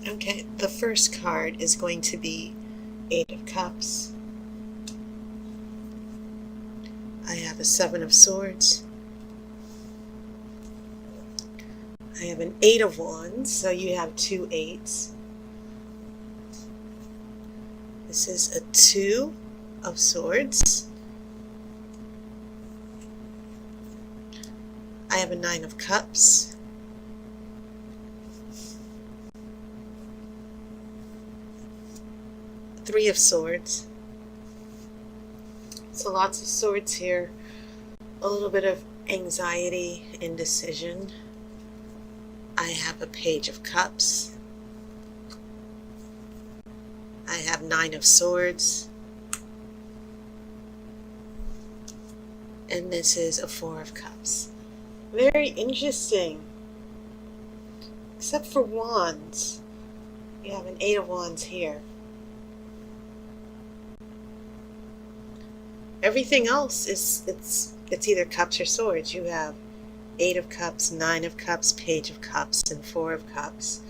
Okay, the first card is going to be Eight of Cups. I have a Seven of Swords. I have an Eight of Wands, so you have two eights. This is a Two of Swords. I have a Nine of Cups. Three of Swords. So lots of swords here. A little bit of anxiety, indecision. I have a Page of Cups. I have Nine of Swords. And this is a Four of Cups. Very interesting. Except for Wands. You have an Eight of Wands here. Everything else is it's either cups or swords. You have Eight of Cups, Nine of Cups, Page of Cups, and Four of Cups.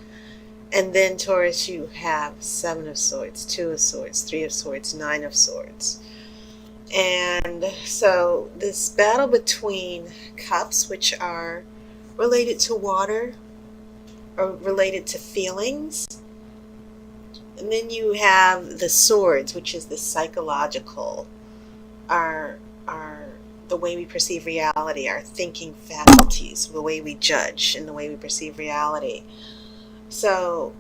And then Taurus, you have Seven of Swords, Two of Swords, Three of Swords, Nine of Swords. And so this battle between cups, which are related to water or related to feelings. And then you have the swords, which is the psychological, our the way we perceive reality, our thinking faculties, the way we judge and the way we perceive reality. So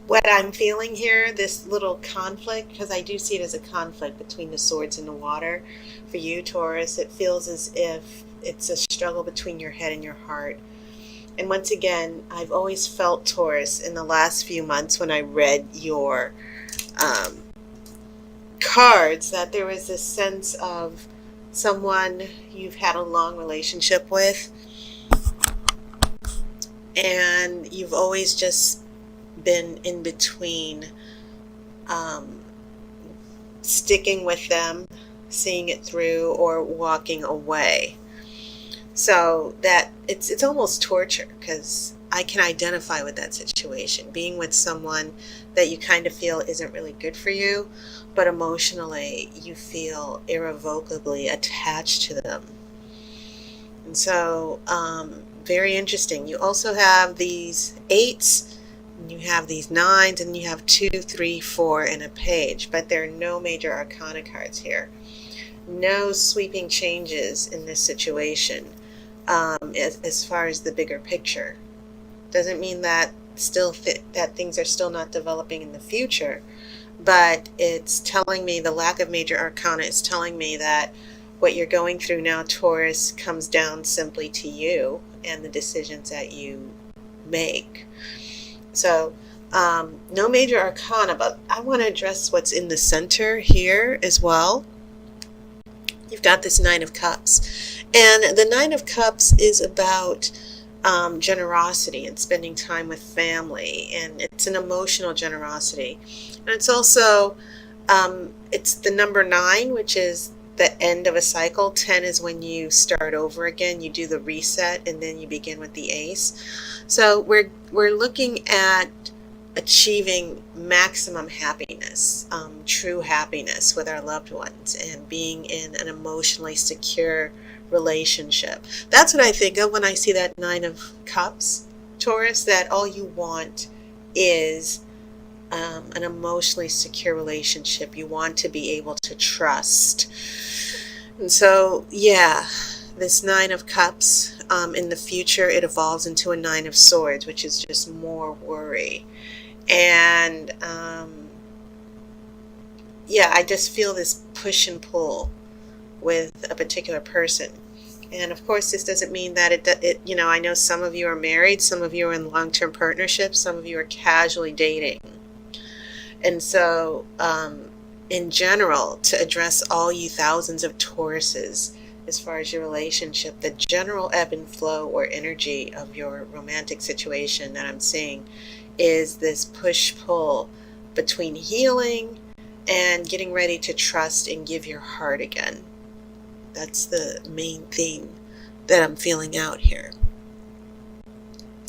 what I'm feeling here, this little conflict, because I do see it as a conflict between the swords and the water. For you, Taurus, it feels as if it's a struggle between your head and your heart. And once again, I've always felt, Taurus, in the last few months when I read your cards, that there was this sense of someone you've had a long relationship with, and you've always just been in between sticking with them, seeing it through, or walking away. So that it's almost torture, because I can identify with that situation, being with someone that you kind of feel isn't really good for you, but emotionally you feel irrevocably attached to them. And so very interesting. You also have these eights, and you have these nines, and you have 2, 3, 4, and a page, but there are no major arcana cards here. No sweeping changes in this situation as far as the bigger picture. Doesn't mean that that things are still not developing in the future, but it's telling me, the lack of major arcana is telling me that what you're going through now, Taurus, comes down simply to you and the decisions that you make. So no major arcana, but I want to address what's in the center here as well. You've got this Nine of Cups, and the Nine of Cups is about generosity and spending time with family, and it's an emotional generosity. And it's also it's the number 9, which is the end of a cycle. 10 is when you start over again, you do the reset, and then you begin with the ace. So we're looking at achieving maximum happiness, true happiness with our loved ones, and being in an emotionally secure relationship. That's what I think of when I see that Nine of Cups, Taurus, that all you want is an emotionally secure relationship. You want to be able to trust. And so, yeah, this Nine of Cups, in the future, it evolves into a Nine of Swords, which is just more worry. And yeah, I just feel this push and pull with a particular person. And of course, this doesn't mean that it you know, I know some of you are married, some of you are in long-term partnerships, some of you are casually dating. And so in general, to address all you thousands of Tauruses as far as your relationship, the general ebb and flow or energy of your romantic situation that I'm seeing is this push-pull between healing and getting ready to trust and give your heart again. That's the main theme that I'm feeling out here.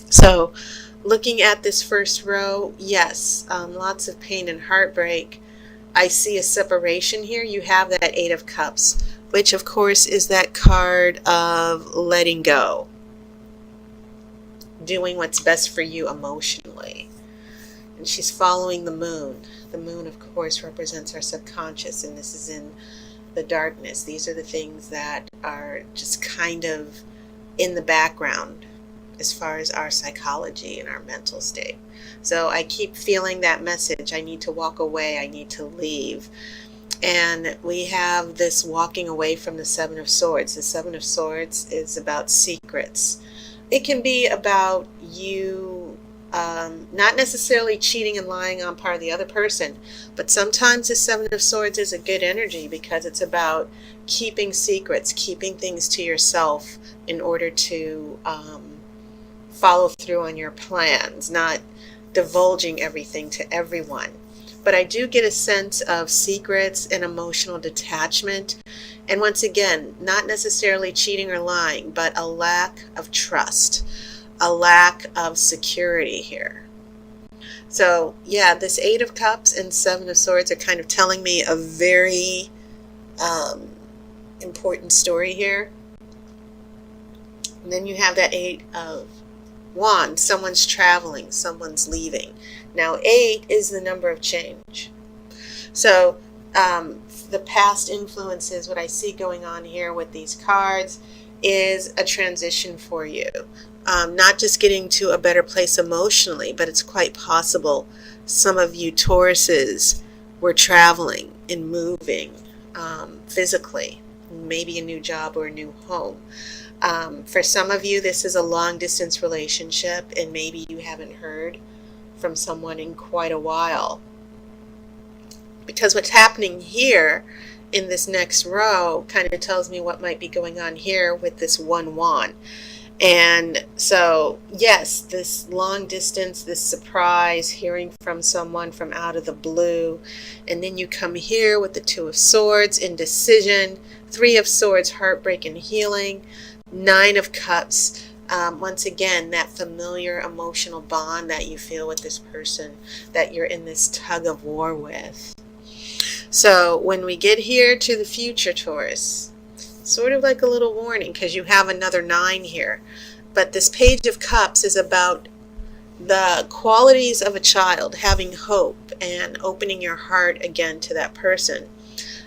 So looking at this first row, yes, lots of pain and heartbreak. I see a separation here. You have that Eight of Cups, which of course is that card of letting go, doing what's best for you emotionally. And she's following the moon. The moon, of course, represents our subconscious, and this is in the darkness. These are the things that are just kind of in the background as far as our psychology and our mental state. So I keep feeling that message. I need to walk away. I need to leave. And we have this walking away from the Seven of Swords. The Seven of Swords is about secrets. It can be about you not necessarily cheating and lying on part of the other person, but sometimes the Seven of Swords is a good energy because it's about keeping secrets, keeping things to yourself in order to follow through on your plans, not divulging everything to everyone. But I do get a sense of secrets and emotional detachment. And once again, not necessarily cheating or lying, but a lack of trust, a lack of security here. So yeah, this Eight of Cups and Seven of Swords are kind of telling me a very important story here. And then you have that Eight of Wands. Someone's traveling, someone's leaving. Now 8 is the number of change. So the past influences, what I see going on here with these cards is a transition for you. Not just getting to a better place emotionally, but it's quite possible some of you Tauruses were traveling and moving physically, maybe a new job or a new home. For some of you, this is a long distance relationship, and maybe you haven't heard from someone in quite a while. Because what's happening here in this next row kind of tells me what might be going on here with this one wand. And so, yes, this long distance, this surprise, hearing from someone from out of the blue. And then you come here with the Two of Swords, indecision, Three of Swords, heartbreak and healing, Nine of Cups. Once again, that familiar emotional bond that you feel with this person that you're in this tug of war with. So when we get here to the future, Taurus, sort of like a little warning because you have another 9 here. But this Page of Cups is about the qualities of a child, having hope and opening your heart again to that person.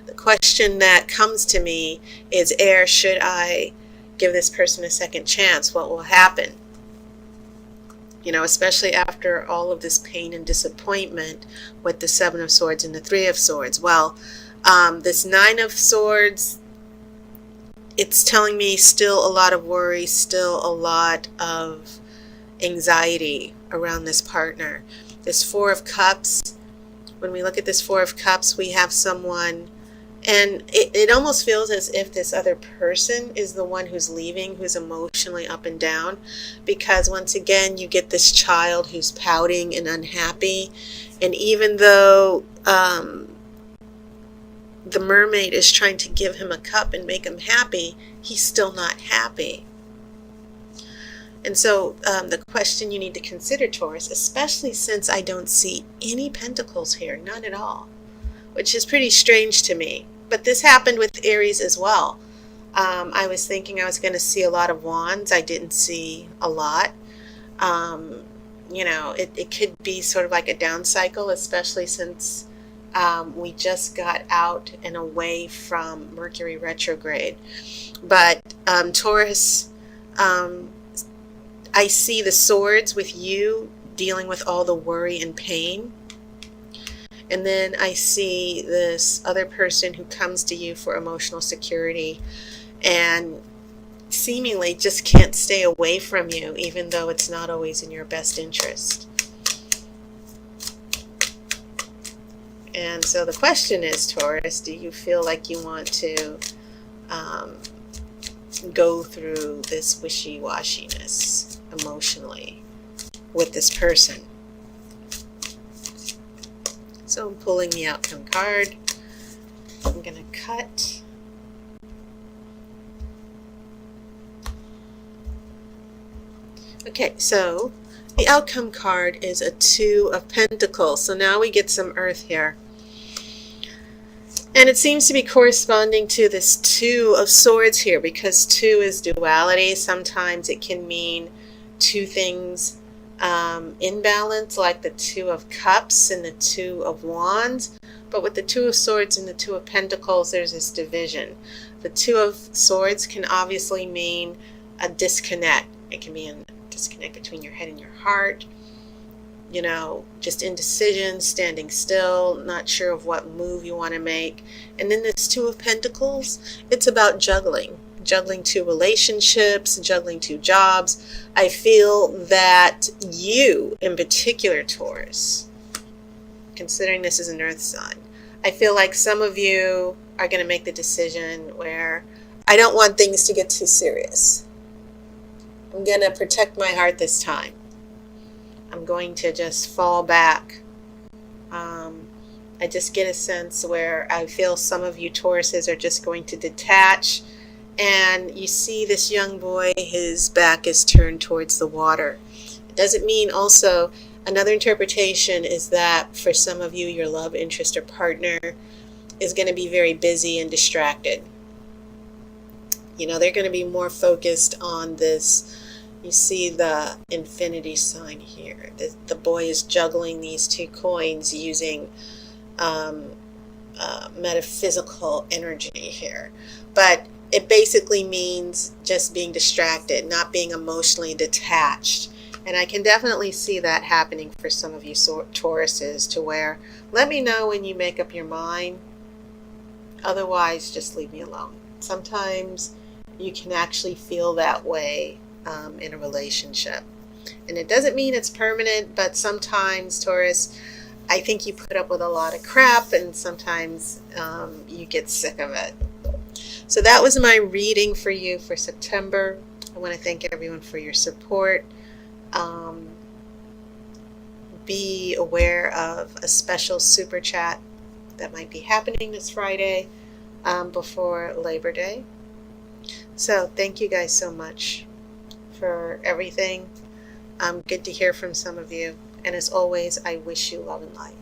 The question that comes to me is, should I give this person a second chance? What will happen? You know, especially after all of this pain and disappointment with the Seven of Swords and the Three of Swords. Well, this Nine of Swords, it's telling me still a lot of worry, still a lot of anxiety around this partner. This Four of Cups, when we look at this Four of Cups, we have someone, and it almost feels as if this other person is the one who's leaving, who's emotionally up and down, because once again, you get this child who's pouting and unhappy. And even though the mermaid is trying to give him a cup and make him happy, he's still not happy. And so the question you need to consider, Taurus, especially since I don't see any pentacles here, none at all, which is pretty strange to me. But this happened with Aries as well. I was thinking I was going to see a lot of wands. I didn't see a lot. You know, it could be sort of like a down cycle, especially since we just got out and away from Mercury retrograde. But Taurus, I see the swords with you dealing with all the worry and pain. And then I see this other person who comes to you for emotional security and seemingly just can't stay away from you, even though it's not always in your best interest. And so the question is, Taurus, do you feel like you want to go through this wishy-washiness emotionally with this person? So I'm pulling the outcome card. I'm going to cut. Okay, so The outcome card is a Two of Pentacles. So now we get some earth here. And it seems to be corresponding to this Two of Swords here, because two is duality. Sometimes it can mean two things in balance, like the Two of Cups and the Two of Wands. But with the Two of Swords and the Two of Pentacles, there's this division. The Two of Swords can obviously mean a disconnect. It can be a disconnect between your head and your heart. You know, just indecision, standing still, not sure of what move you want to make. And then this Two of Pentacles, it's about juggling two relationships, juggling two jobs. I feel that you, in particular, Taurus, considering this is an earth sign, I feel like some of you are going to make the decision where I don't want things to get too serious. I'm going to protect my heart this time. I'm going to just fall back. I just get a sense where I feel some of you Tauruses are just going to detach, and you see this young boy, his back is turned towards the water. It doesn't mean also, another interpretation is that for some of you, your love interest or partner is going to be very busy and distracted. You know, they're going to be more focused on this. You see the infinity sign here. The boy is juggling these two coins using metaphysical energy here. But it basically means just being distracted, not being emotionally detached. And I can definitely see that happening for some of you Tauruses, to where, let me know when you make up your mind. Otherwise, just leave me alone. Sometimes you can actually feel that way in a relationship. And it doesn't mean it's permanent, but sometimes, Taurus, I think you put up with a lot of crap, and sometimes you get sick of it. So that was my reading for you for September. I want to thank everyone for your support. Be aware of a special super chat that might be happening this Friday before Labor Day. So thank you guys so much for everything. Good to hear from some of you. And as always, I wish you love and light.